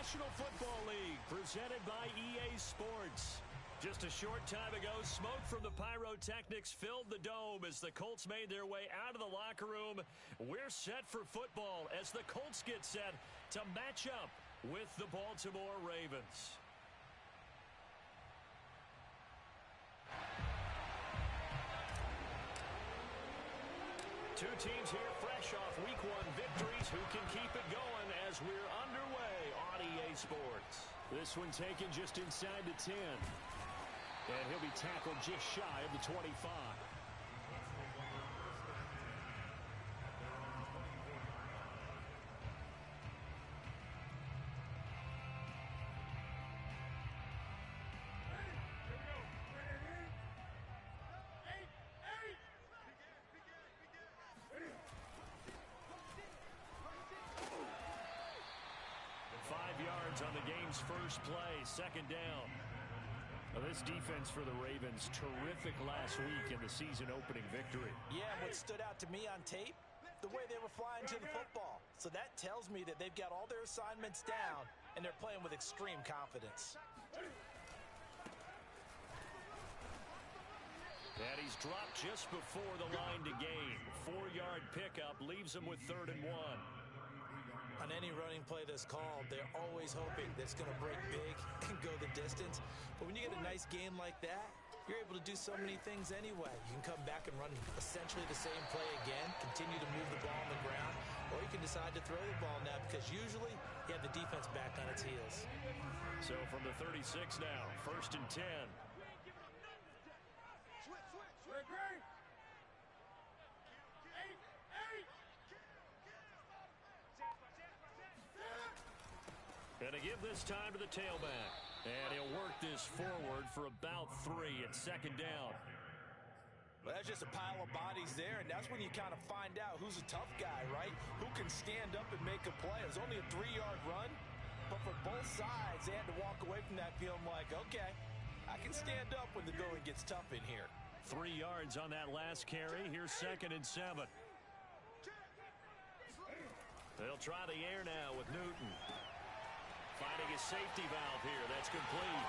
National Football League, presented by EA Sports. Just a short time ago, smoke from the pyrotechnics filled the dome as the Colts made their way out of the locker room. We're set for football as the Colts get set to match up with the Baltimore Ravens. Two teams here fresh off Week 1 victories. Who can keep it going as we're underway on EA Sports? This one taken just inside the 10. And he'll be tackled just shy of the 25. On the game's first play, second down. This defense for the Ravens, terrific last week in the season-opening victory. Yeah, what stood out to me on tape, the way they were flying to the football. So that tells me that they've got all their assignments down, and they're playing with extreme confidence. And he's dropped just before the line to gain. 4-yard pickup leaves him with 3rd and 1. On any running play that's called, they're always hoping that it's going to break big and go the distance. But when you get a nice gain like that, you're able to do so many things anyway. You can come back and run essentially the same play again, continue to move the ball on the ground, or you can decide to throw the ball now because usually you have the defense back on its heels. So from the 36 now, 1st and 10. And to give this time to the tailback. And he'll work this forward for about 3 at 2nd down. Well, that's just a pile of bodies there, and that's when you kind of find out who's a tough guy, right? Who can stand up and make a play. It was only a 3-yard run, but for both sides, they had to walk away from that feeling like, okay, I can stand up when the going gets tough in here. 3 yards on that last carry. Here's 2nd and 7. They'll try the air now with Newton. Finding his safety valve here. That's complete.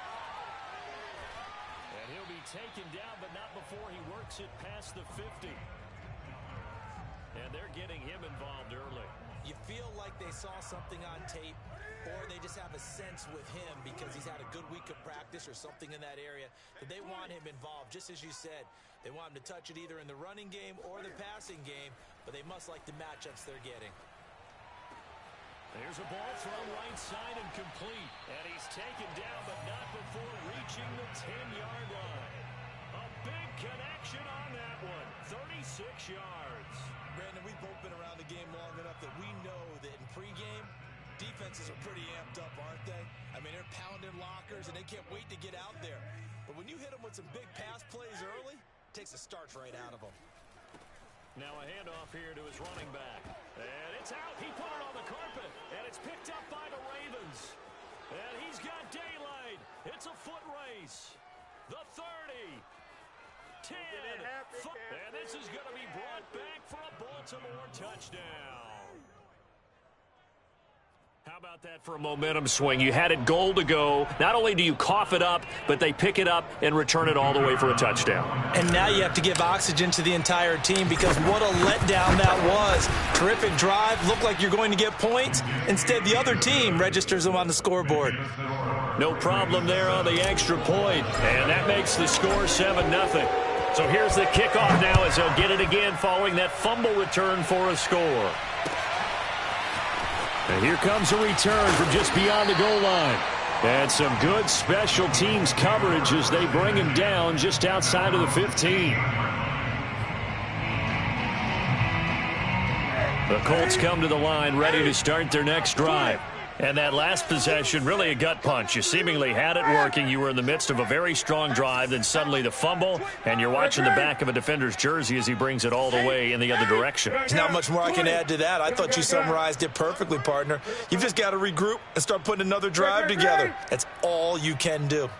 And he'll be taken down, but not before he works it past the 50. And they're getting him involved early. You feel like they saw something on tape, or they just have a sense with him because he's had a good week of practice or something in that area that they want him involved. Just as you said, they want him to touch it either in the running game or the passing game, but they must like the matchups they're getting. There's a ball thrown right side and complete. And he's taken down, but not before reaching the 10-yard line. A big connection on that one. 36 yards. Brandon, we've both been around the game long enough that we know that in pregame, defenses are pretty amped up, aren't they? I mean, they're pounding lockers, and they can't wait to get out there. But when you hit them with some big pass plays early, it takes the starch right out of them. Now a handoff here to his running back. And it's out. He put it on the carpet. And it's picked up by the Ravens. And he's got daylight. It's a foot race. The 30. 10. And this is going to be brought back for a Baltimore touchdown. How about that for a momentum swing? You had it goal to go. Not only do you cough it up, but they pick it up and return it all the way for a touchdown. And now you have to give oxygen to the entire team because what a letdown that was. Terrific drive. Looked like you're going to get points. Instead, the other team registers them on the scoreboard. No problem there on the extra point. And that makes the score 7-0. So here's the kickoff now as they'll get it again following that fumble return for a score. And here comes a return from just beyond the goal line. And some good special teams coverage as they bring him down just outside of the 15. The Colts come to the line ready to start their next drive. And that last possession, really a gut punch. You seemingly had it working. You were in the midst of a very strong drive. Then suddenly the fumble, and you're watching the back of a defender's jersey as he brings it all the way in the other direction. There's not much more I can add to that. I thought you summarized it perfectly, partner. You've just got to regroup and start putting another drive together. That's all you can do.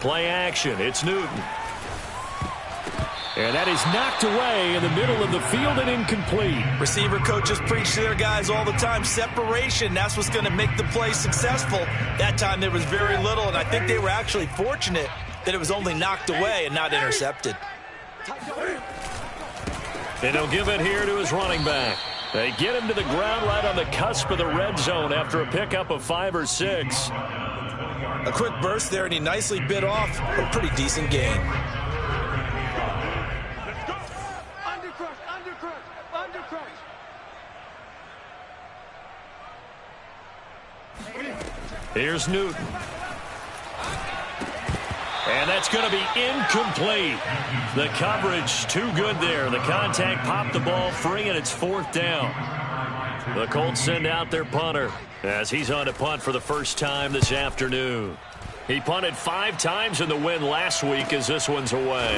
Play action. It's Newton. And that is knocked away in the middle of the field and incomplete. Receiver coaches preach to their guys all the time. Separation, that's what's going to make the play successful. That time there was very little, and I think they were actually fortunate that it was only knocked away and not intercepted. And he'll give it here to his running back. They get him to the ground right on the cusp of the red zone after a pickup of 5 or 6. A quick burst there, and he nicely bit off a pretty decent gain. Here's Newton. And that's going to be incomplete. The coverage too good there. The contact popped the ball free, and it's 4th down. The Colts send out their punter as he's on to punt for the first time this afternoon. He punted 5 times in the win last week as this one's away.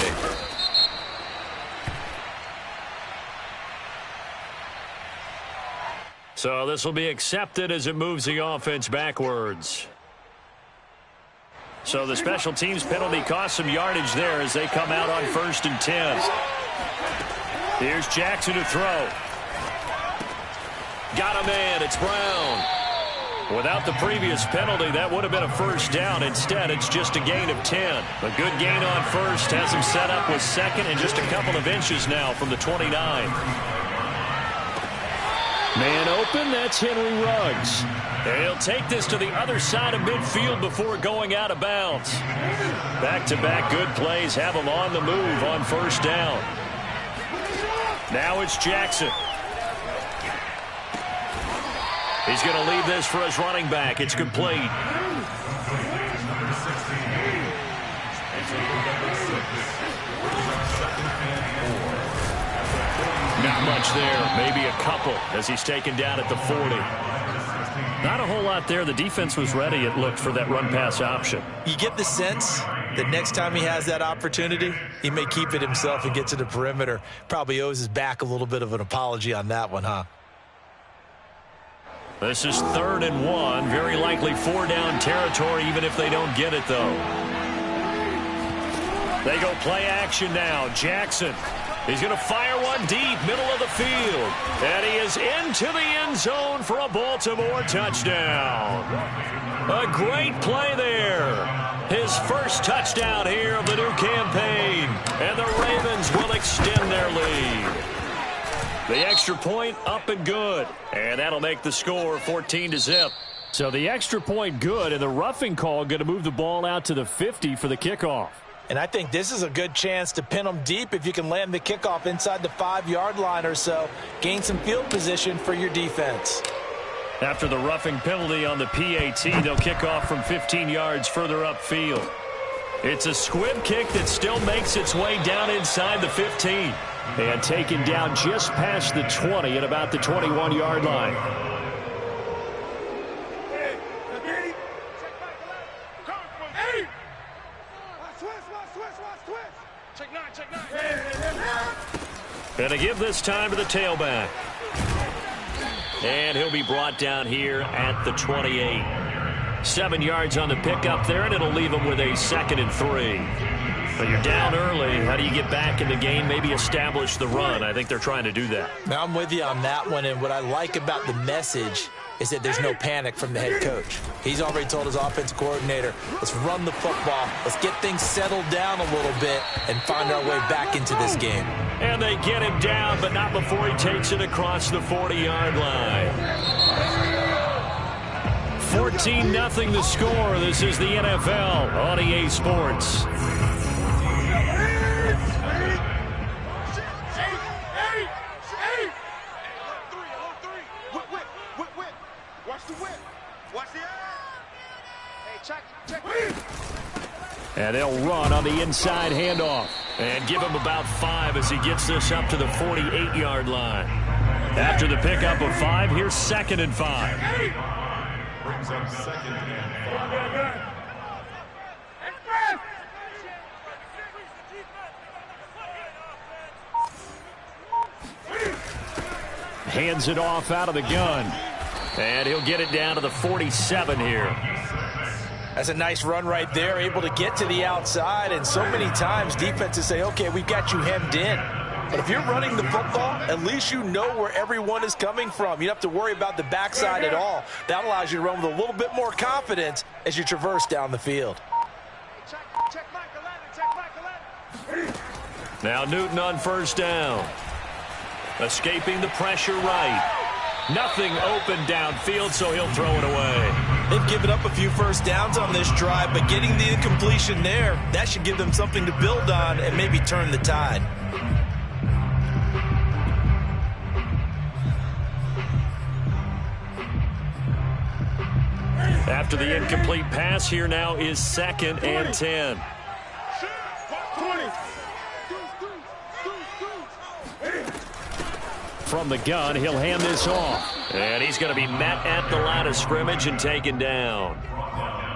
So this will be accepted as it moves the offense backwards. So the special teams penalty cost some yardage there as they come out on 1st and 10. Here's Jackson to throw. Got a man. It's Brown. Without the previous penalty, that would have been a first down. Instead, it's just a gain of 10. A good gain on first has him set up with 2nd and just a couple of inches now from the 29. Man open, that's Henry Ruggs. He'll take this to the other side of midfield before going out of bounds. Back-to-back good plays have him on the move on 1st down. Now it's Jackson. He's going to leave this for his running back. It's complete. Not much there. Maybe a couple as he's taken down at the 40. Not a whole lot there. The defense was ready, it looked, for that run-pass option. You get the sense that next time he has that opportunity, he may keep it himself and get to the perimeter. Probably owes his back a little bit of an apology on that one, huh? This is 3rd and 1. Very likely 4-down territory, even if they don't get it, though. They go play action now. Jackson. He's going to fire one deep, middle of the field. And he is into the end zone for a Baltimore touchdown. A great play there. His first touchdown here of the new campaign. And the Ravens will extend their lead. The extra point up and good. And that'll make the score 14-0. So the extra point good, and the roughing call going to move the ball out to the 50 for the kickoff. And I think this is a good chance to pin them deep if you can land the kickoff inside the 5-yard line or so. Gain some field position for your defense. After the roughing penalty on the PAT, they'll kick off from 15 yards further upfield. It's a squib kick that still makes its way down inside the 15. And taken down just past the 20 at about the 21-yard line. And to give this time to the tailback. And he'll be brought down here at the 28. 7 yards on the pickup there, and it'll leave him with a 2nd and 3. But you're down early. How do you get back in the game? Maybe establish the run. I think they're trying to do that. Now, I'm with you on that one, and what I like about the message is that there's no panic from the head coach. He's already told his offensive coordinator, let's run the football, let's get things settled down a little bit and find our way back into this game. And they get him down, but not before he takes it across the 40-yard line. 14-0 the score. This is the NFL on EA Sports. And they'll run on the inside handoff and give him about 5 as he gets this up to the 48-yard line. After the pickup of 5, here's 2nd and 5. Brings up 2nd and 5. Hands it off out of the gun. And he'll get it down to the 47 here. That's a nice run right there, able to get to the outside, and so many times defenses say, okay, we've got you hemmed in. But if you're running the football, at least you know where everyone is coming from. You don't have to worry about the backside at all. That allows you to run with a little bit more confidence as you traverse down the field. Now Newton on first down. Escaping the pressure right. Nothing open downfield, so he'll throw it away. They've given up a few first downs on this drive, but getting the incompletion there, that should give them something to build on and maybe turn the tide. After the incomplete pass, here now is 2nd and 10. From the gun, he'll hand this off. And he's going to be met at the line of scrimmage and taken down.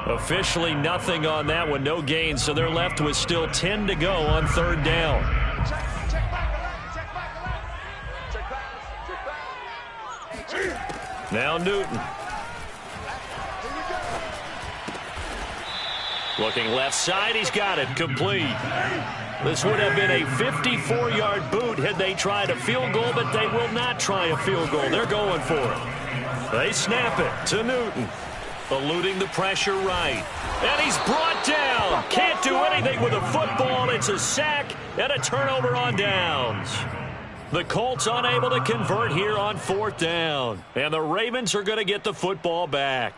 Officially nothing on that one, no gain, so they're left with still 10 to go on 3rd down. Now Newton. Looking left side, he's got it, complete. This would have been a 54-yard boot had they tried a field goal, but they will not try a field goal. They're going for it. They snap it to Newton. Eluding the pressure right. And he's brought down. Can't do anything with a football. It's a sack and a turnover on downs. The Colts unable to convert here on 4th down. And the Ravens are going to get the football back.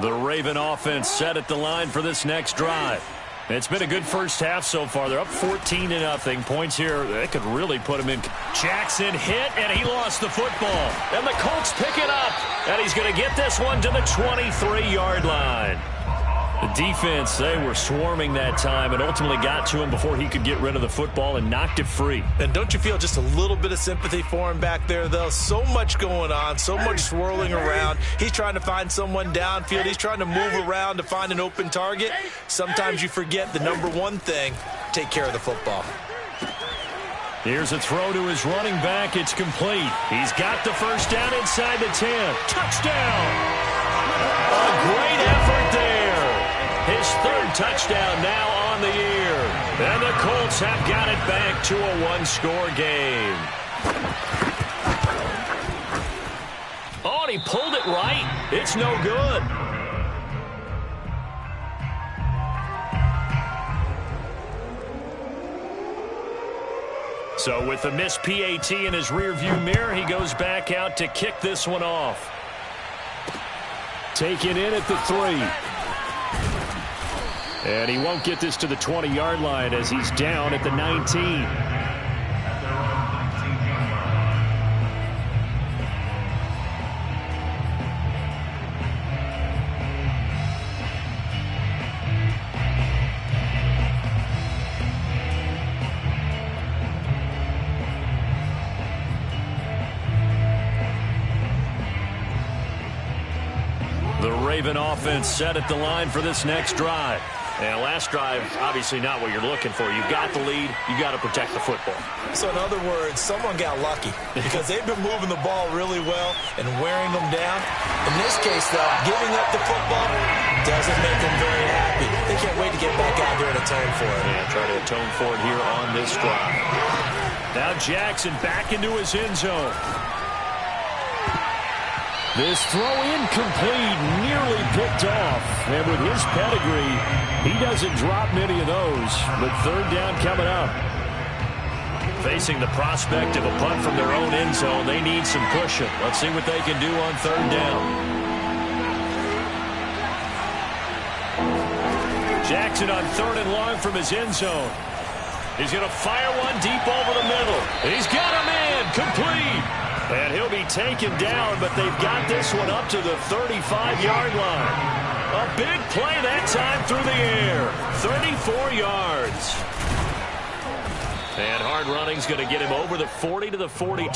The Raven offense set at the line for this next drive. It's been a good first half so far. They're up 14-0. Points here, they could really put them in. Jackson hit, and he lost the football. And the Colts pick it up. And he's going to get this one to the 23-yard line. The defense, they were swarming that time and ultimately got to him before he could get rid of the football and knocked it free. And don't you feel just a little bit of sympathy for him back there, though? So much going on, so much swirling around. He's trying to find someone downfield. He's trying to move around to find an open target. Sometimes you forget the number one thing, take care of the football. Here's a throw to his running back. It's complete. He's got the first down inside the 10. Touchdown! A great effort there. His 3rd touchdown now on the year. And the Colts have got it back to a 1-score game. Oh, and he pulled it right. It's no good. So with the missed PAT in his rearview mirror, he goes back out to kick this one off. Taken in at the 3. And he won't get this to the 20-yard line as he's down at the 19. The Raven offense set at the line for this next drive. And last drive, obviously not what you're looking for. You've got the lead. You got to protect the football. So in other words, someone got lucky because they've been moving the ball really well and wearing them down. In this case, though, giving up the football doesn't make them very happy. They can't wait to get back out there and atone for it. Yeah, try to atone for it here on this drive. Now Jackson back into his end zone. This throw incomplete, nearly picked off. And with his pedigree, he doesn't drop many of those. But 3rd down coming up. Facing the prospect of a punt from their own end zone, they need some pushing. Let's see what they can do on 3rd down. Jackson on 3rd and long from his end zone. He's going to fire one deep over the middle. He's got him in, complete. And he'll be taken down, but they've got this one up to the 35-yard line. A big play that time through the air. 34 yards. And hard running's going to get him over the 40 to the 42.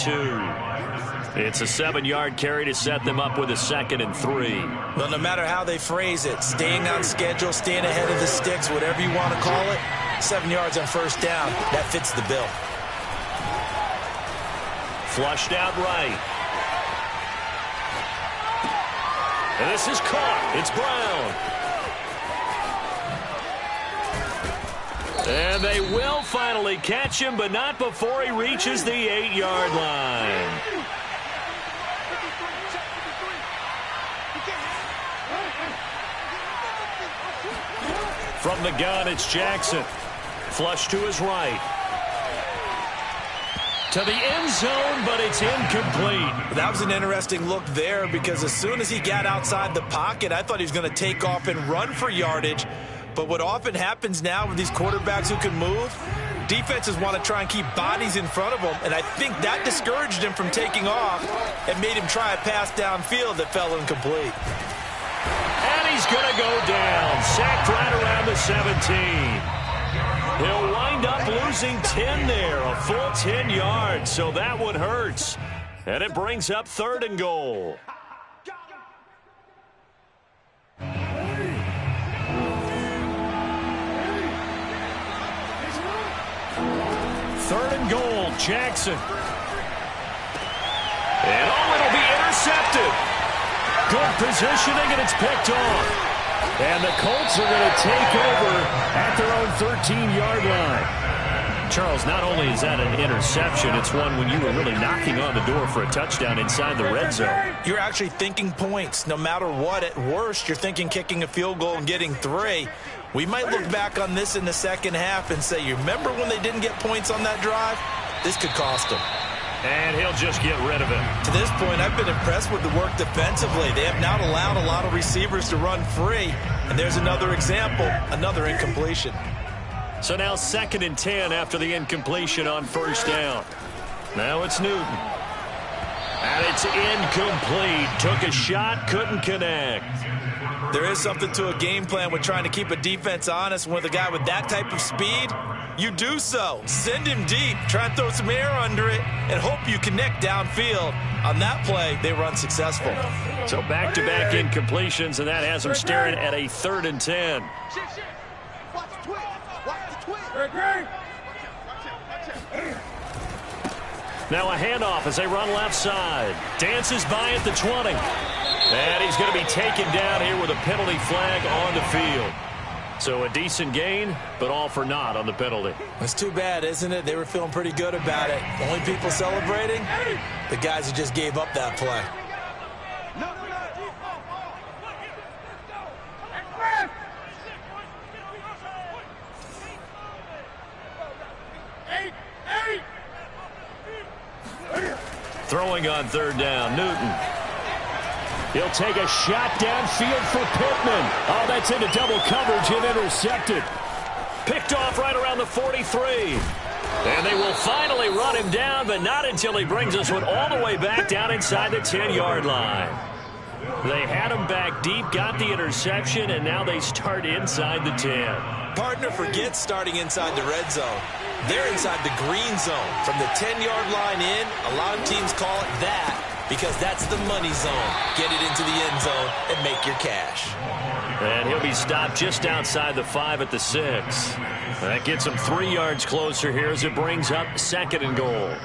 It's a 7-yard carry to set them up with a 2nd and 3. But no matter how they phrase it, staying on schedule, staying ahead of the sticks, whatever you want to call it, 7 yards on first down, that fits the bill. Flushed out right. And this is caught. It's Brown. And they will finally catch him, but not before he reaches the 8-yard line. From the gun, it's Jackson. Flush to his right. To the end zone, but it's incomplete. That was an interesting look there because as soon as he got outside the pocket, I thought he was going to take off and run for yardage. But what often happens now with these quarterbacks who can move, defenses want to try and keep bodies in front of them, and I think that discouraged him from taking off and made him try a pass downfield that fell incomplete. And he's going to go down, sacked right around the 17. He'll wind up losing 10 there, a full 10 yards, so that one hurts. And it brings up 3rd and goal. Third and goal, Jackson. And it'll be intercepted. Good positioning, and it's picked off. And the Colts are going to take over at their own 13-yard line. Charles, not only is that an interception, it's one when you were really knocking on the door for a touchdown inside the red zone. You're actually thinking points. No matter what, at worst, you're thinking kicking a field goal and getting 3. We might look back on this in the second half and say, you remember when they didn't get points on that drive? This could cost them. And he'll just get rid of it. To this point, I've been impressed with the work defensively. They have not allowed a lot of receivers to run free. And there's another example, another incompletion. So now 2nd and 10 after the incompletion on 1st down. Now it's Newton. And it's incomplete. Took a shot, couldn't connect. There is something to a game plan with trying to keep a defense honest. With a guy with that type of speed, you do so. Send him deep, try and throw some air under it, and hope you connect downfield. On that play, they were unsuccessful. So back-to-back incompletions, and that has them staring at a 3rd and 10. Now a handoff as they run left side. Dances by at the 20. And he's going to be taken down here with a penalty flag on the field. So a decent gain, but all for naught on the penalty. It's too bad, isn't it? They were feeling pretty good about it. Only people celebrating, the guys who just gave up that play. Throwing on 3rd down, Newton. He'll take a shot downfield for Pittman. Oh, that's into double coverage and intercepted. Picked off right around the 43. And they will finally run him down, but not until he brings this one all the way back down inside the 10-yard line. They had him back deep, got the interception, and now they start inside the 10. Partner forgets starting inside the red zone. They're inside the green zone. From the 10-yard line in, a lot of teams call it that because that's the money zone. Get it into the end zone and make your cash. And he'll be stopped just outside the 5 at the 6. That gets him 3 yards closer here as it brings up 2nd and goal.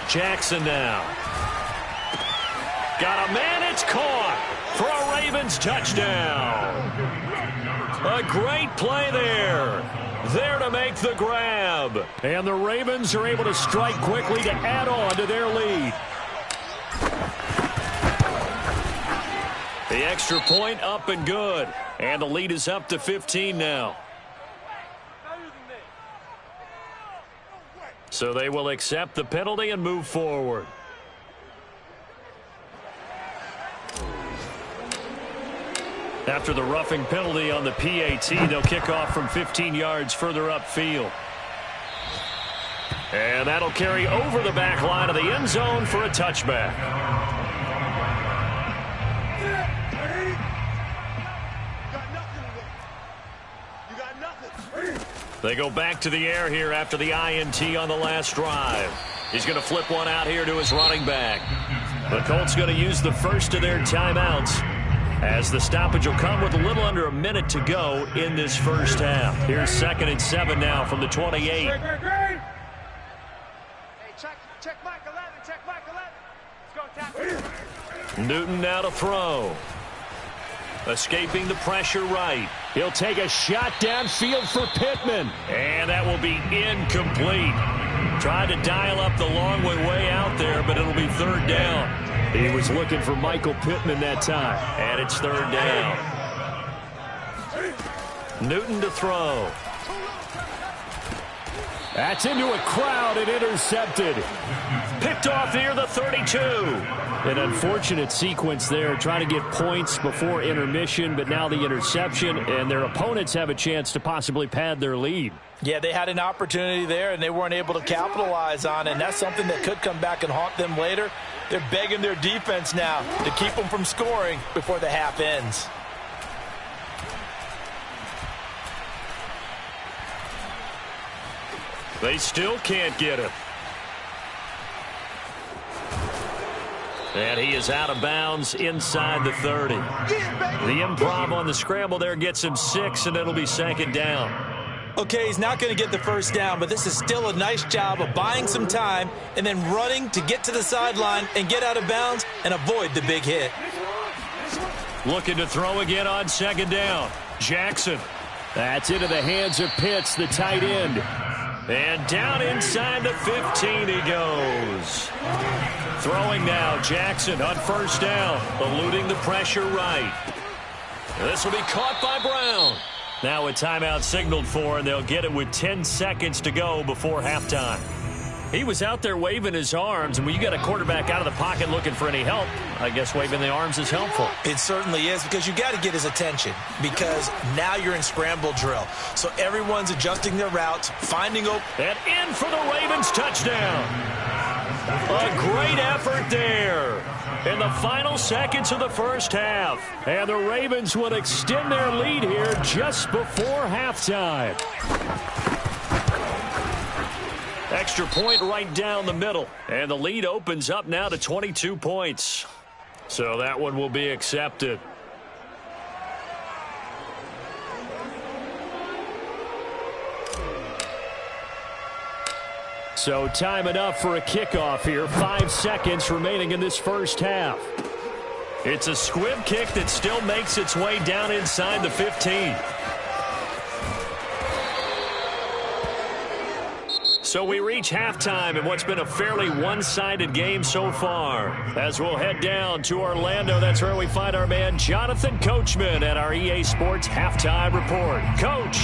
Jackson now. Got a man, it's caught for a Ravens touchdown. A great play there. There to make the grab. And the Ravens are able to strike quickly to add on to their lead. The extra point up and good. And the lead is up to 15 now. So they will accept the penalty and move forward. After the roughing penalty on the PAT, they'll kick off from 15 yards further upfield. And that'll carry over the back line of the end zone for a touchback. They go back to the air here after the INT on the last drive. He's going to flip one out here to his running back. The Colts going to use the first of their timeouts. as the stoppage will come with a little under a minute to go in this first half. Here's 2nd and 7 now from the 28. Hey, check Mike 11, check Mike 11. Let's go, tap. Newton now to throw. Escaping the pressure right. He'll take a shot downfield for Pittman. And that will be incomplete. Tried to dial up the long way out there, but it'll be 3rd down. He was looking for Michael Pittman that time. And it's 3rd down. Newton to throw. That's into a crowd and intercepted. Picked off near the 32. An unfortunate sequence there, trying to get points before intermission, but now the interception, and their opponents have a chance to possibly pad their lead. Yeah, they had an opportunity there, and they weren't able to capitalize on it, and that's something that could come back and haunt them later. They're begging their defense now to keep them from scoring before the half ends. They still can't get it. And he is out of bounds inside the 30. The improv on the scramble there gets him 6, and it'll be 2nd down. Okay, he's not going to get the first down, but this is still a nice job of buying some time and then running to get to the sideline and get out of bounds and avoid the big hit. Looking to throw again on 2nd down. Jackson. That's into the hands of Pitts, the tight end. And down inside the 15 he goes. Throwing now, Jackson on 1st down, eluding the pressure right. This will be caught by Brown. Now a timeout signaled for, and they'll get it with 10 seconds to go before halftime. He was out there waving his arms, and when you got a quarterback out of the pocket looking for any help, I guess waving the arms is helpful. It certainly is, because you got to get his attention, because now you're in scramble drill. So everyone's adjusting their routes, finding open. And in for the Ravens touchdown. A great effort there in the final seconds of the first half. And the Ravens will extend their lead here just before halftime. Extra point right down the middle. And the lead opens up now to 22 points. So that one will be accepted. So time enough for a kickoff here. 5 seconds remaining in this first half. It's a squib kick that still makes its way down inside the 15. So we reach halftime in what's been a fairly one-sided game so far. As we'll head down to Orlando, that's where we find our man Jonathan Coachman at our EA Sports Halftime Report. Coach.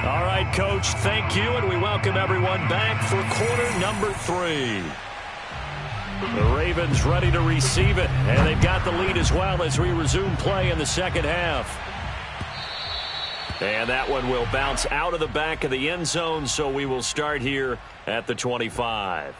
All right, Coach, thank you, and we welcome everyone back for quarter number 3. The Ravens ready to receive it, and they've got the lead as well as we resume play in the second half. And that one will bounce out of the back of the end zone, so we will start here at the 25.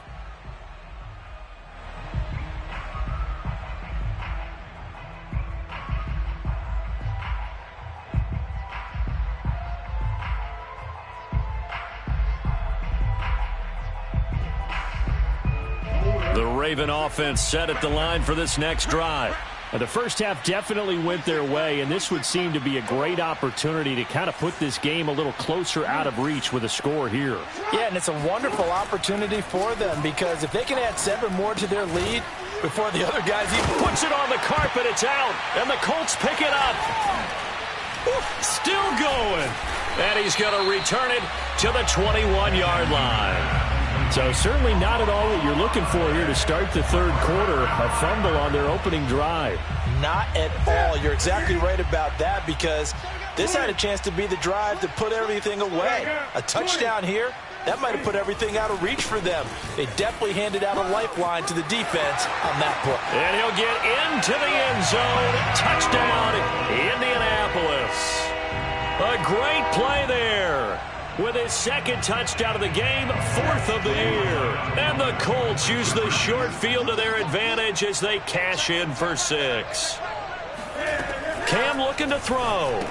The Raven offense set at the line for this next drive. The first half definitely went their way, and this would seem to be a great opportunity to kind of put this game a little closer out of reach with a score here. Yeah, and it's a wonderful opportunity for them, because if they can add 7 more to their lead before the other guys even puts it on the carpet, it's out, and the Colts pick it up. Still going, and he's going to return it to the 21-yard line. So certainly not at all what you're looking for here to start the third quarter. A fumble on their opening drive. Not at all. You're exactly right about that, because this had a chance to be the drive to put everything away. A touchdown here, that might have put everything out of reach for them. They definitely handed out a lifeline to the defense on that play. And he'll get into the end zone. Touchdown, Indianapolis. A great play there. With his second touchdown of the game, 4th of the year. And the Colts use the short field to their advantage as they cash in for 6. Cam looking to throw.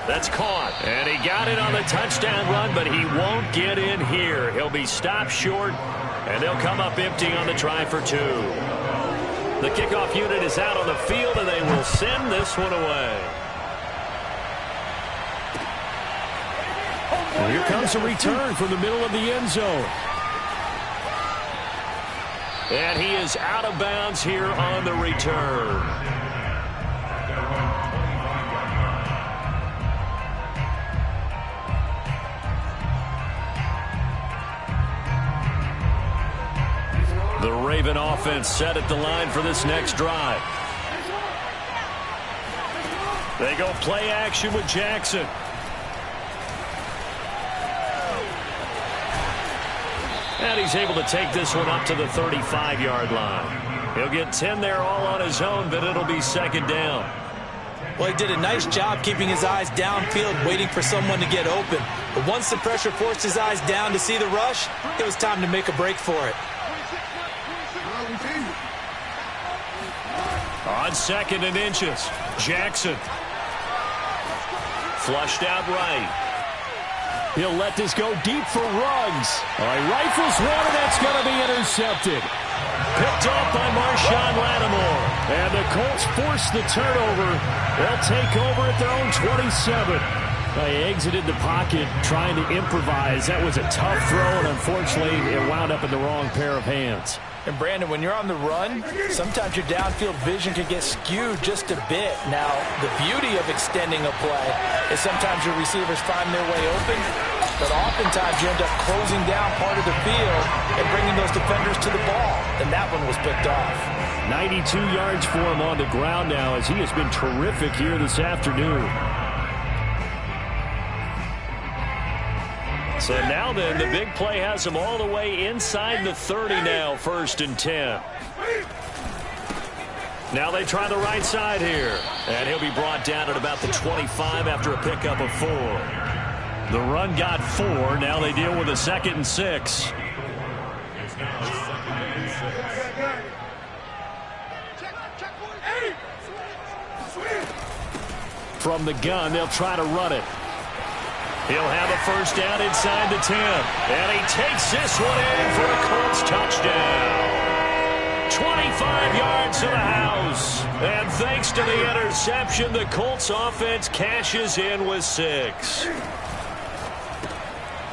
That's caught. And he got it on the touchdown run, but he won't get in here. He'll be stopped short, and they'll come up empty on the try for 2. The kickoff unit is out on the field, and they will send this one away. And here comes a return from the middle of the end zone. And he is out of bounds here on the return. The Raven offense set at the line for this next drive. They go play action with Jackson. And he's able to take this one up to the 35-yard line. He'll get 10 there all on his own, but it'll be second down. Well, he did a nice job keeping his eyes downfield, waiting for someone to get open. But once the pressure forced his eyes down to see the rush, it was time to make a break for it. On 2nd and inches, Jackson. Flushed out right. He'll let this go deep for Ruggs. All right, rifles one, and that's going to be intercepted. Picked off by Marshawn Lattimore. And the Colts force the turnover. They'll take over at their own 27. They exited the pocket trying to improvise. That was a tough throw, and unfortunately, it wound up in the wrong pair of hands. And, Brandon, when you're on the run, sometimes your downfield vision can get skewed just a bit. Now, the beauty of extending a play is sometimes your receivers find their way open, but oftentimes you end up closing down part of the field and bringing those defenders to the ball. And that one was picked off. 92 yards for him on the ground now, as he has been terrific here this afternoon. So now then, the big play has him all the way inside the 30 now, 1st and 10. Now they try the right side here. And he'll be brought down at about the 25 after a pickup of 4. The run got 4. Now they deal with a 2nd and 6. From the gun, they'll try to run it. He'll have a 1st down inside the 10. And he takes this one in for a Colts touchdown. 25 yards to the house. And thanks to the interception, the Colts offense cashes in with 6.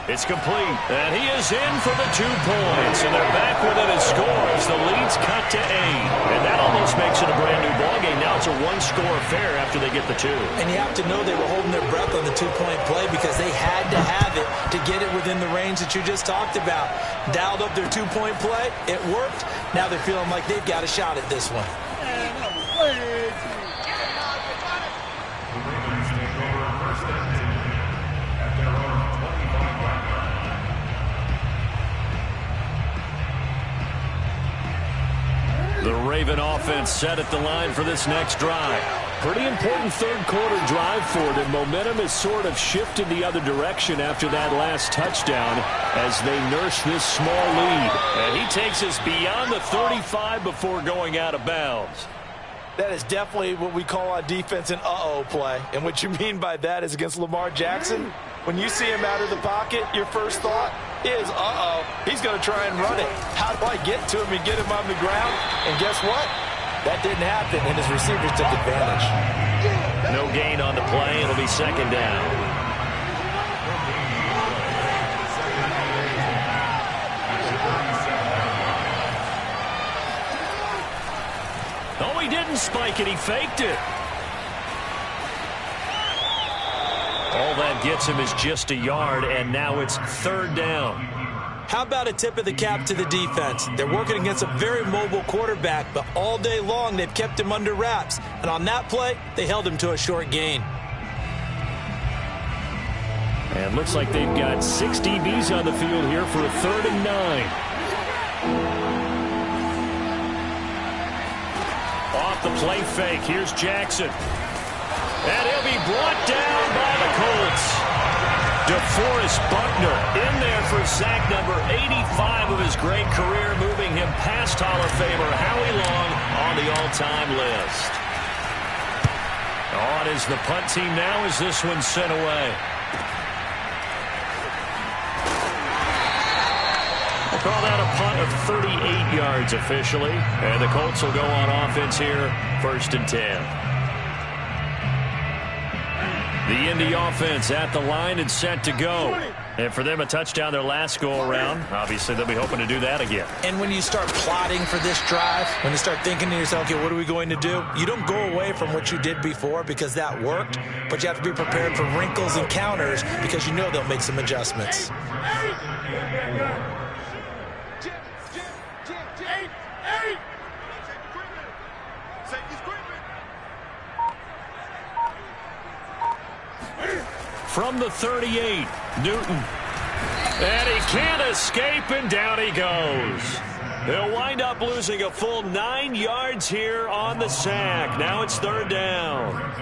It's complete. And he is in for the 2 points. And they're back within a score as the lead's cut to 8. And that almost makes it a brand new ballgame. Now it's a 1-score affair after they get the 2. And you have to know they were holding their breath on the 2-point play because they had to have it to get it within the range that you just talked about. Dialed up their 2-point play. It worked. Now they're feeling like they've got a shot at this one. The Raven offense set at the line for this next drive. Pretty important 3rd quarter drive for them. Momentum has sort of shifted the other direction after that last touchdown as they nurse this small lead. And he takes us beyond the 35 before going out of bounds. That is definitely what we call on defense an uh-oh play. And what you mean by that is against Lamar Jackson, when you see him out of the pocket, your first thought is, uh-oh, he's going to try and run it. How do I get to him and get him on the ground? And guess what? That didn't happen, and his receivers took advantage. No gain on the play. It'll be 2nd down. Oh, he didn't spike it. He faked it. All that gets him is just a yard, and now it's 3rd down. How about a tip of the cap to the defense? They're working against a very mobile quarterback, but all day long they've kept him under wraps. And on that play, they held him to a short gain. And looks like they've got 6 DBs on the field here for a 3rd and 9. Off the play fake, here's Jackson. And he'll be brought down by the Colts. DeForest Buckner in there for sack number 85 of his great career, moving him past Hall of Famer Howie Long on the all-time list. On is the punt team now as this one's sent away. We'll call that a punt of 38 yards officially. And the Colts will go on offense here, 1st and 10. The Indy offense at the line and set to go. And for them, a touchdown their last go-around. Obviously, they'll be hoping to do that again. And when you start plotting for this drive, when you start thinking to yourself, okay, what are we going to do? You don't go away from what you did before because that worked, but you have to be prepared for wrinkles and counters because you know they'll make some adjustments. From the 38, Newton. And he can't escape, and down he goes. He'll wind up losing a full 9 yards here on the sack. Now it's 3rd down.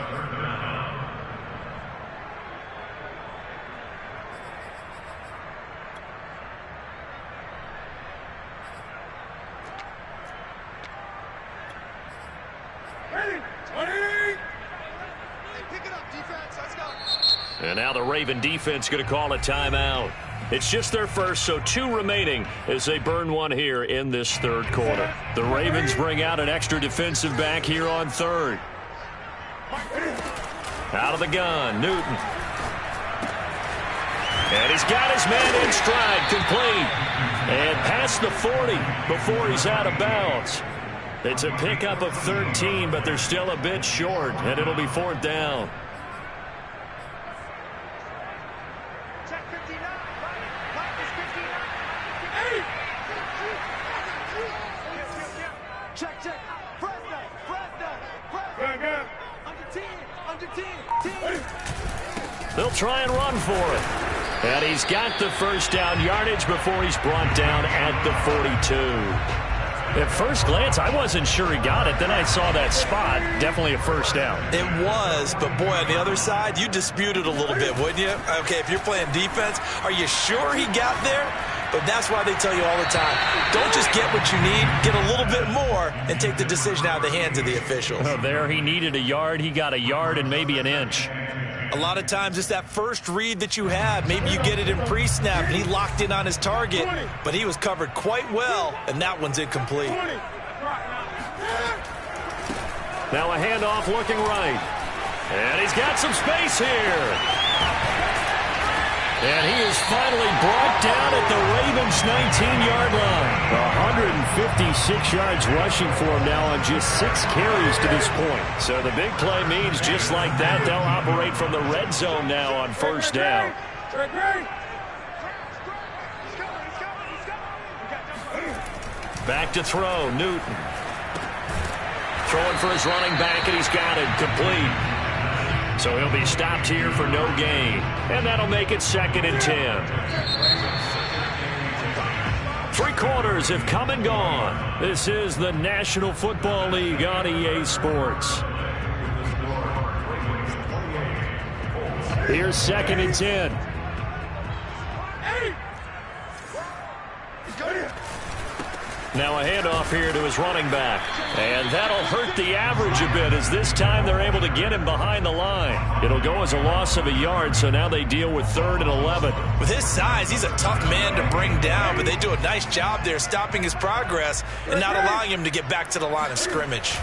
And now the Raven defense going to call a timeout. It's just their first, so 2 remaining as they burn one here in this 3rd quarter. The Ravens bring out an extra defensive back here on 3rd. Out of the gun, Newton. And he's got his man in stride, complete. And past the 40 before he's out of bounds. It's a pickup of 13, but they're still a bit short, and it'll be 4th down. They'll try and run for it. And he's got the 1st down yardage before he's brought down at the 42. At first glance, I wasn't sure he got it. Then I saw that spot. Definitely a 1st down. It was, but boy, on the other side, you dispute it a little bit, wouldn't you? Okay, if you're playing defense, are you sure he got there? But that's why they tell you all the time, don't just get what you need, get a little bit more, and take the decision out of the hands of the officials. There he needed a yard. He got a yard and maybe an inch. A lot of times it's that first read that you have. Maybe you get it in pre-snap, and he locked in on his target, but he was covered quite well, and that one's incomplete. Now a handoff looking right. And he's got some space here. And he is finally brought down at the Ravens' 19-yard line. 156 yards rushing for him now on just 6 carries to this point. So the big play means just like that, they'll operate from the red zone now on 1st down. Back to throw, Newton. Throwing for his running back, and he's got it complete. So he'll be stopped here for no gain. And that'll make it 2nd and 10. 3 quarters have come and gone. This is the National Football League on EA Sports. Here's 2nd and 10. Now a handoff here to his running back. And that'll hurt the average a bit as this time they're able to get him behind the line. It'll go as a loss of a yard, so now they deal with 3rd and 11. With his size, he's a tough man to bring down, but they do a nice job there stopping his progress and not allowing him to get back to the line of scrimmage.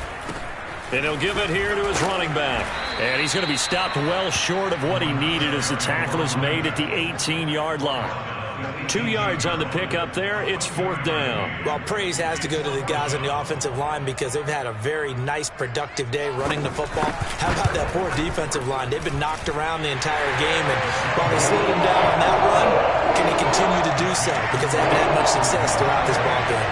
And he'll give it here to his running back. And he's going to be stopped well short of what he needed as the tackle is made at the 18-yard line. 2 yards on the pickup there. It's 4th down. Well, praise has to go to the guys on the offensive line because they've had a very nice, productive day running the football. How about that poor defensive line? They've been knocked around the entire game, and while they slowed him down on that run, can he continue to do so? Because they haven't had much success throughout this ball game.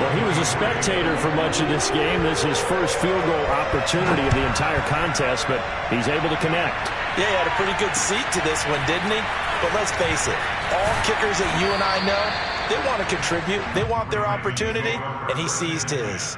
Well, he was a spectator for much of this game. This is his first field goal opportunity of the entire contest, but he's able to connect. Yeah, he had a pretty good seat to this one, didn't he? But let's face it, all kickers that you and I know, they want to contribute. They want their opportunity, and he seized his.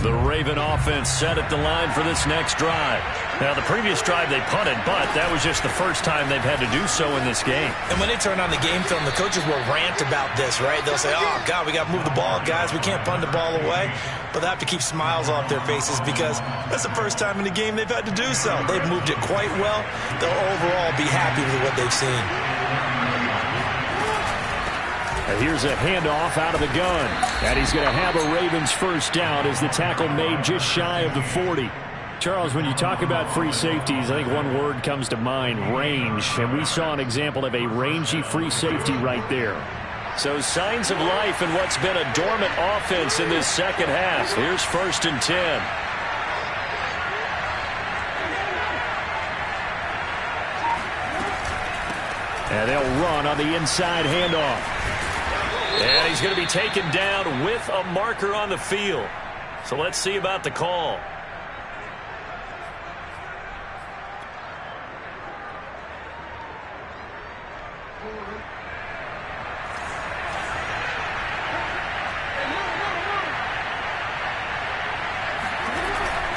The Raven offense set at the line for this next drive. Now, the previous drive they punted, but that was just the first time they've had to do so in this game. And when they turn on the game film, the coaches will rant about this, right? They'll say, oh, God, we got to move the ball, guys. We can't punt the ball away. But they have to keep smiles off their faces because that's the first time in the game they've had to do so. They've moved it quite well. They'll overall be happy with what they've seen. And here's a handoff out of the gun. And he's going to have a Ravens first down as the tackle made just shy of the 40. Charles, when you talk about free safeties, I think one word comes to mind, range. And we saw an example of a rangy free safety right there. So signs of life in what's been a dormant offense in this second half. Here's 1st and 10. And they'll run on the inside handoff. And he's going to be taken down with a marker on the field. So let's see about the call.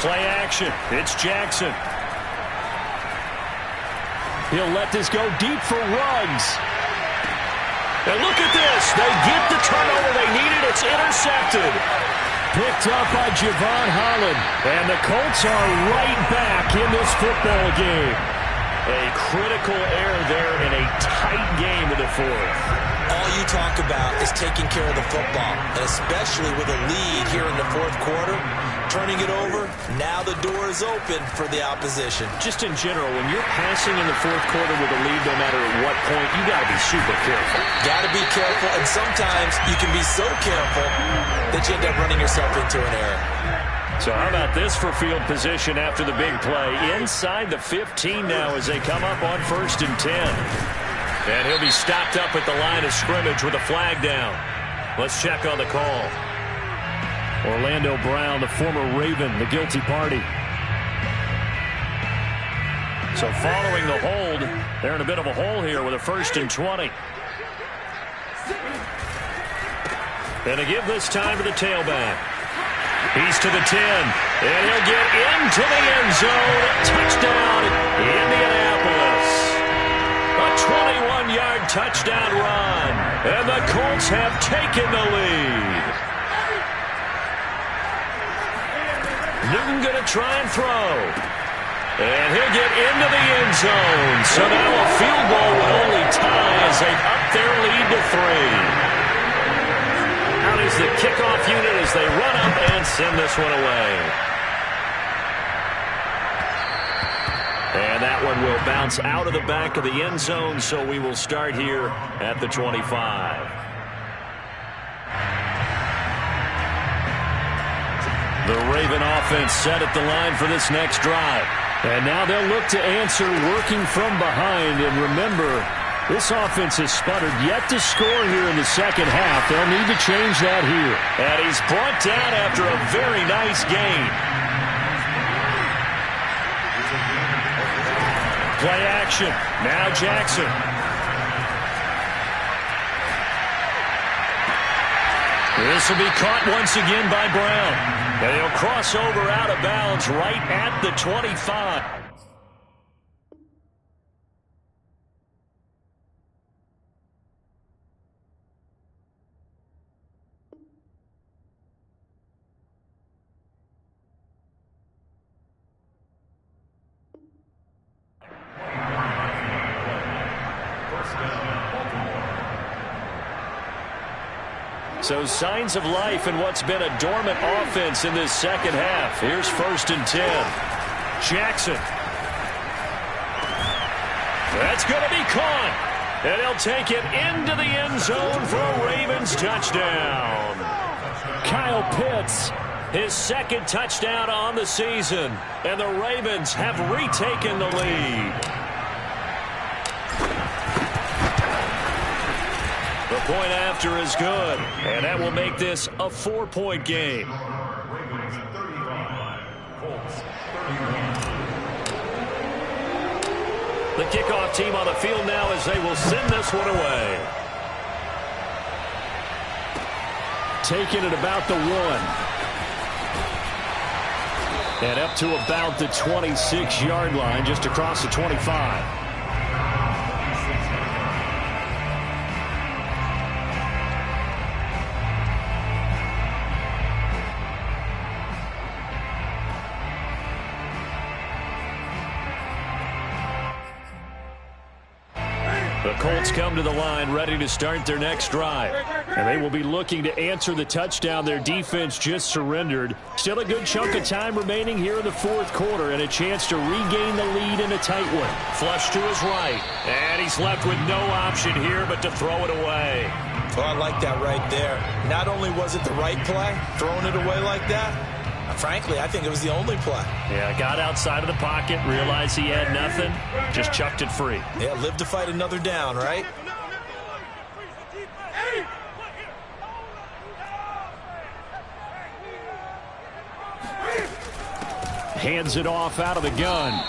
Play action. It's Jackson. He'll let this go deep for Ruggs. And look at this. They get the turnover they needed. It's intercepted. Picked up by Javon Holland. And the Colts are right back in this football game. A critical error there in a tight game in the fourth. All you talk about is taking care of the football, and especially with a lead here in the fourth quarter, turning it over, now the door is open for the opposition. Just in general, when you're passing in the fourth quarter with a lead, no matter at what point, you got to be super careful. Got to be careful, and sometimes you can be so careful that you end up running yourself into an error. So how about this for field position after the big play? Inside the 15 now as they come up on 1st and 10. And he'll be stopped up at the line of scrimmage with a flag down. Let's check on the call. Orlando Brown, the former Raven, the guilty party. So following the hold, they're in a bit of a hole here with a 1st and 20. And to give this time to the tailback. He's to the 10, and he'll get into the end zone. Touchdown, Indianapolis. A 21-yard touchdown run, and the Colts have taken the lead. Newton going to try and throw. And he'll get into the end zone. So now a field goal would only tie as they up their lead to 3. Out is the kickoff unit as they run up and send this one away. And that one will bounce out of the back of the end zone, so we will start here at the 25. The Raven offense set at the line for this next drive. And now they'll look to answer working from behind. And remember, this offense has sputtered yet to score here in the second half. They'll need to change that here. And he's brought down after a very nice gain. Play action. Now Jackson. This will be caught once again by Brown. And he'll cross over out of bounds right at the 25. So signs of life in what's been a dormant offense in this second half. Here's 1st and 10. Jackson. That's going to be caught. And he'll take it into the end zone for a Ravens touchdown. Kyle Pitts. His second touchdown on the season. And the Ravens have retaken the lead. The point after is good, and that will make this a 4-point game. The kickoff team on the field now as they will send this one away. Taking it about the 1. And up to about the 26-yard line, just across the 25. The Colts come to the line ready to start their next drive. And they will be looking to answer the touchdown their defense just surrendered. Still a good chunk of time remaining here in the fourth quarter and a chance to regain the lead in a tight one. Flush to his right. And he's left with no option here but to throw it away. Well, I like that right there. Not only was it the right play, throwing it away like that, frankly, I think it was the only play. Yeah, got outside of the pocket, realized he had nothing, just chucked it free. Yeah, live to fight another down, right? Hands it off out of the gun.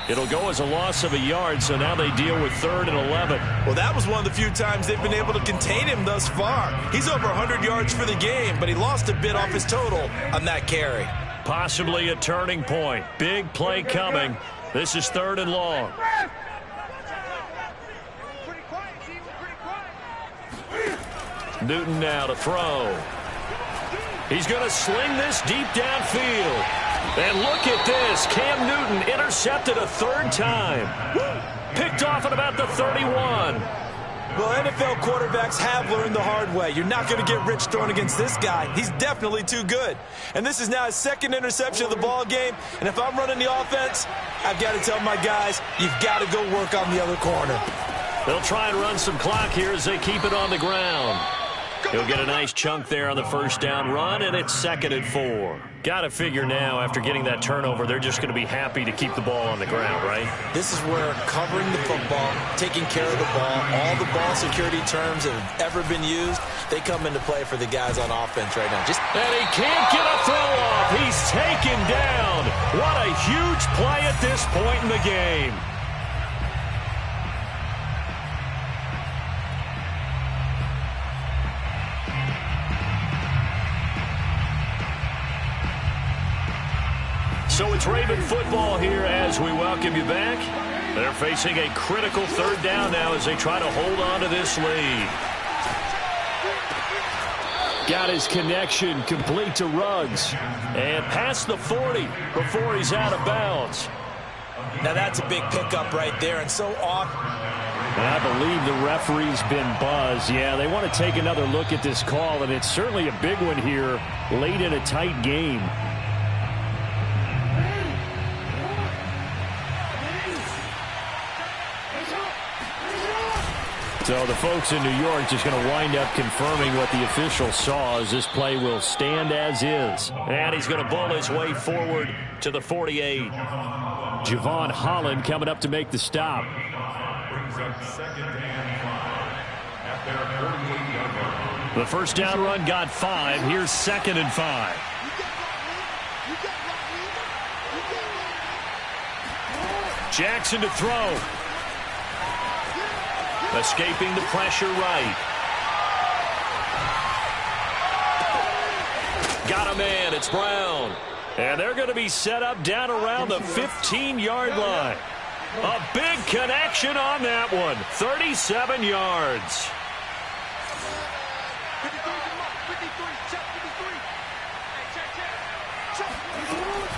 It'll go as a loss of a yard, so now they deal with 3rd and 11. Well, that was one of the few times they've been able to contain him thus far. He's over 100 yards for the game, but he lost a bit off his total on that carry. Possibly a turning point. Big play coming. This is 3rd and long. Newton now to throw. He's going to sling this deep downfield. And look at this. Cam Newton intercepted a 3rd time. Picked off at about the 31. Well, NFL quarterbacks have learned the hard way. You're not going to get rich throwing against this guy. He's definitely too good. And this is now his 2nd interception of the ball game. And if I'm running the offense, I've got to tell my guys, you've got to go work on the other corner. They'll try and run some clock here as they keep it on the ground. He'll get a nice chunk there on the first down run, and it's 2nd and 4. Got to figure now, after getting that turnover, they're just going to be happy to keep the ball on the ground, right? This is where covering the football, taking care of the ball, all the ball security terms that have ever been used, they come into play for the guys on offense right now. And he can't get a throw off. He's taken down. What a huge play at this point in the game. So it's Raven football here as we welcome you back. They're facing a critical 3rd down now as they try to hold on to this lead. Got his connection complete to Ruggs. And past the 40 before he's out of bounds. Now that's a big pickup right there, and so off. I believe the referee's been buzzed. Yeah, they want to take another look at this call, and it's certainly a big one here late in a tight game. So the folks in New York just going to wind up confirming what the official saw as this play will stand as is. And he's going to bull his way forward to the 48. Javon Holland coming up to make the stop. Brings up 2nd and 5 at their 48-yard line. The first down run got 5. Here's 2nd and 5. Jackson to throw. Escaping the pressure right. Got a man. It's Brown. And they're going to be set up down around the 15-yard line. A big connection on that one. 37 yards.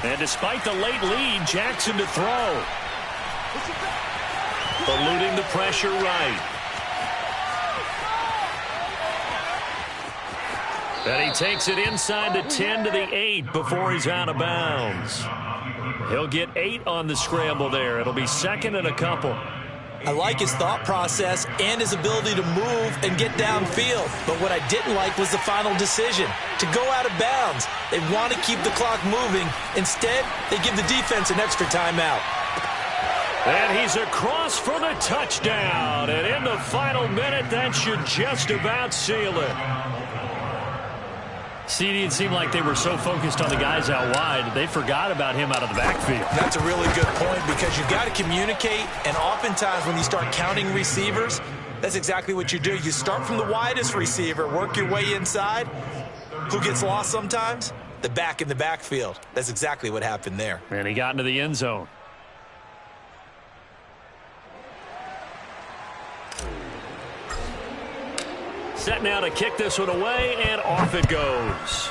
And despite the late lead, Jackson to throw. Eluding the pressure right. And he takes it inside the 10 to the 8 before he's out of bounds. He'll get 8 on the scramble there. It'll be 2nd and a couple. I like his thought process and his ability to move and get downfield. But what I didn't like was the final decision, to go out of bounds. They want to keep the clock moving. Instead, they give the defense an extra timeout. And he's across for the touchdown. And in the final minute, that should just about seal it. See, it seemed like they were so focused on the guys out wide, they forgot about him out of the backfield. That's a really good point, because you've got to communicate, and oftentimes when you start counting receivers, that's exactly what you do. You start from the widest receiver, work your way inside. Who gets lost sometimes? the back in the backfield. That's exactly what happened there. And he got into the end zone. Set now to kick this one away, and off it goes.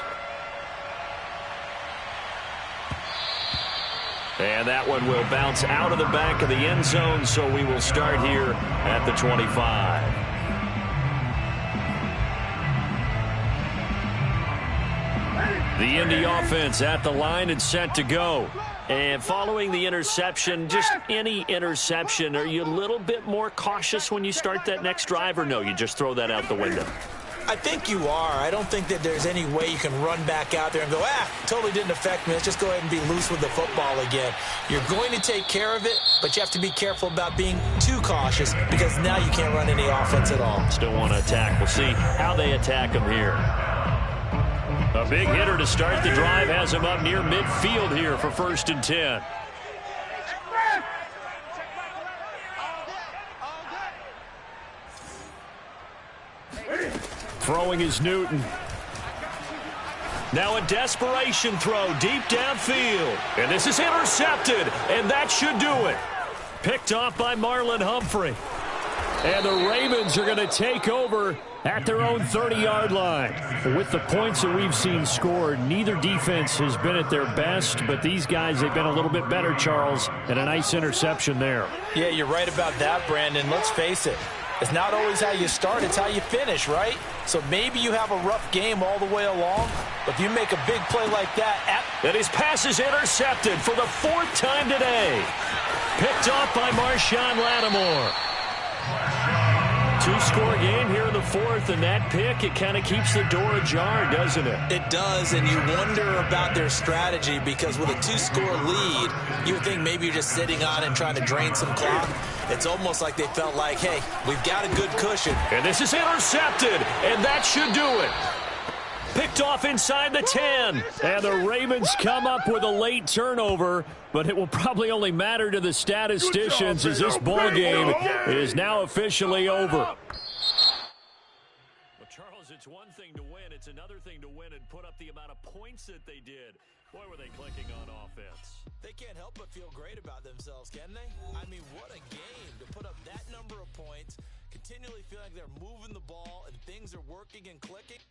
And that one will bounce out of the back of the end zone, so we will start here at the 25. The Indy offense at the line and set to go. And following the interception, just any interception, are you a little bit more cautious when you start that next drive, or no, you just throw that out the window? I think you are. I don't think that there's any way you can run back out there and go, totally didn't affect me. Let's just go ahead and be loose with the football again. You're going to take care of it, but you have to be careful about being too cautious because now you can't run any offense at all. Still want to attack. We'll see how they attack him here. A big hitter to start the drive has him up near midfield here for 1st and 10. Throwing is Newton. Now a desperation throw deep downfield. And this is intercepted, and that should do it. Picked off by Marlon Humphrey. And the Ravens are going to take over at their own 30-yard line. With the points that we've seen scored, neither defense has been at their best, but these guys, they've been a little bit better, Charles, and a nice interception there. Yeah, you're right about that, Brandon. Let's face it. It's not always how you start, it's how you finish, right? So maybe you have a rough game all the way along, but if you make a big play like that... And his pass is intercepted for the 4th time today. Picked off by Marshawn Lattimore. 2-score game here in the 4th, and that pick, it kind of keeps the door ajar, doesn't it? It does, and you wonder about their strategy because with a 2-score lead, you would think maybe you're just sitting on it and trying to drain some clock. It's almost like they felt like, hey, we've got a good cushion. And this is intercepted, and that should do it. Picked off inside the 10. And the Ravens come up with a late turnover, but it will probably only matter to the statisticians as this ball game is now officially over. Well, Charles, it's one thing to win. It's another thing to win and put up the amount of points that they did. Boy, were they clicking on offense. They can't help but feel great about themselves, can they? I mean, what a game to put up that number of points, continually feeling like they're moving the ball and things are working and clicking.